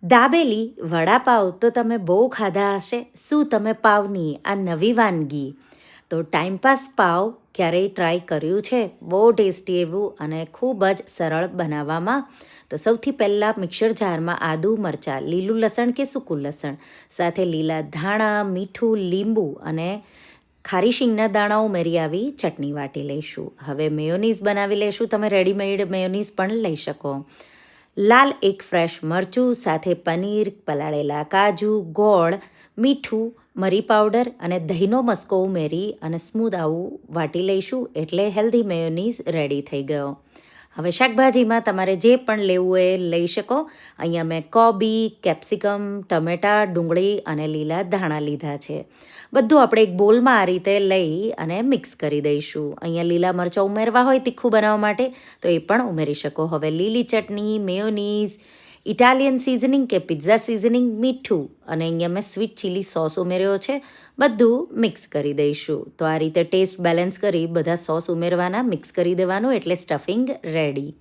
દાબેલી વડાપાવ તો તમે બહુ ખાધા હશે. શું તમે પાવની આ નવી વાનગી તો ટાઈમપાસ પાવ ક્યારેય ટ્રાય કર્યું છે? બહુ ટેસ્ટી એવું અને ખૂબ જ સરળ બનાવવામાં. તો સૌથી પહેલાં મિક્સર જારમાં આદું, મરચાં, લીલું લસણ કે સૂકું લસણ સાથે લીલા ધાણા, મીઠું, લીંબુ અને ખારી શીંગના દાણા ઉમેરી આવી ચટણી વાટી લઈશું. હવે મેયોનીઝ બનાવી લઈશું. તમે રેડીમેડ મેયોનીઝ પણ લઈ શકો. લાલ એક ફ્રેશ મરચું સાથે પનીર, પલાળેલા કાજુ, ગોળ, મીઠું, મરી પાવડર અને દહીંનો મસ્કો ઉમેરી અને સ્મૂધ આવું વાટી લઈશું એટલે હેલ્ધી મેયોનીઝ રેડી થઈ ગયો. હવે શાકભાજીમાં તમારે જે પણ લેવું હોય એ લઈ શકો. અહીંયા મેં કોબી, કેપ્સિકમ, ટમેટાં, ડુંગળી અને લીલા ધાણા લીધા છે. બધું આપણે એક બોલમાં આ રીતે લઈ અને મિક્સ કરી દઈશું. અહીંયા લીલા મરચાં ઉમેરવા હોય તીખું બનાવવા માટે તો એ પણ ઉમેરી શકો. હવે લીલી ચટણી, મેયોનીઝ, ઇટાલિયન સિઝનિંગ કે પિઝા સિઝનિંગ, મીઠું અને અહીંયા મેં સ્વીટ ચીલી સોસ ઉમેર્યો છે. બધું મિક્સ કરી દઈશું. તો આ રીતે ટેસ્ટ બેલેન્સ કરી બધા સોસ ઉમેરવાના, મિક્સ કરી દેવાનું એટલે સ્ટફિંગ રેડી.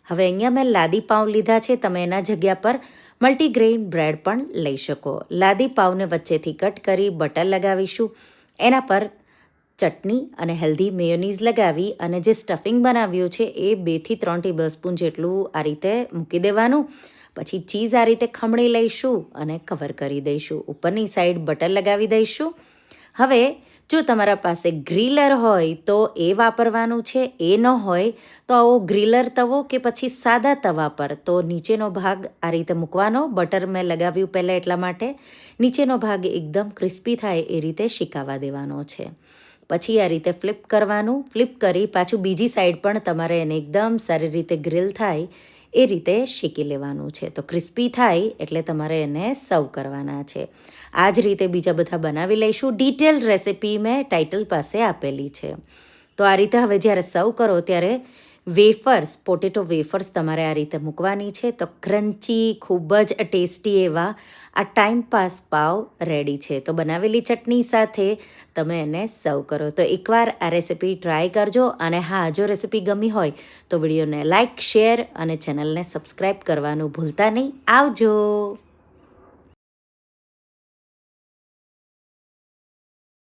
હવે અહીંયા મેં લાદી પાઉં લીધા છે. તમે એના જગ્યા પર મલ્ટીગ્રેઇન બ્રેડ પણ લઈ શકો. લાદી પાઉંને વચ્ચેથી કટ કરી બટર લગાવીશું. એના પર ચટણી અને હેલ્ધી મેયોનીઝ લગાવી અને જે સ્ટફિંગ બનાવ્યું છે એ 2 થી 3 ટેબલ સ્પૂન જેટલું આ રીતે મૂકી દેવાનું. પછી ચીઝ આ રીતે ખમણી લઈશું અને કવર કરી દઈશું. ઉપરની સાઈડ બટર લગાવી દઈશું. હવે જો તમારા પાસે ગ્રીલર હોય તો એ વાપરવાનું છે. એ ન હોય તો આવો ગ્રીલર તવો કે પછી સાદા તવા પર તો નીચેનો ભાગ આ રીતે મૂકવાનો. બટર મેં લગાવ્યું પહેલાં એટલા માટે નીચેનો ભાગ એકદમ ક્રિસ્પી થાય એ રીતે શેકાવા દેવાનો છે. પછી આ રીતે ફ્લિપ કરવાનું. ફ્લિપ કરી પાછું બીજી સાઈડ પણ તમારે એને એકદમ સારી રીતે ગ્રીલ થાય એ રીતે શેકી લેવાનું છે. તો ક્રિસ્પી થાય એટલે તમારે એને સર્વ કરવાના છે. આ જ રીતે બીજા બધા બનાવી લઈશું. ડિટેલ રેસિપી મેં ટાઇટલ પાસે આપેલી છે. તો આ રીતે હવે જ્યારે સર્વ કરો ત્યારે વેફર્સ, પોટેટો વેફર્સ તમારે આ રીતે મૂકવાની છે. તો ક્રન્ચી, ખૂબ જ ટેસ્ટી એવા આ ટાઈમપાસ પાવ રેડી છે. તો બનાવેલી ચટણી સાથે તમે એને સર્વ કરો. તો એકવાર આ રેસિપી ટ્રાય કરજો. અને હા, જો રેસિપી ગમી હોય તો વિડીયોને લાઇક, શેર અને ચેનલને સબસ્ક્રાઈબ કરવાનું ભૂલતા નહીં. આવજો.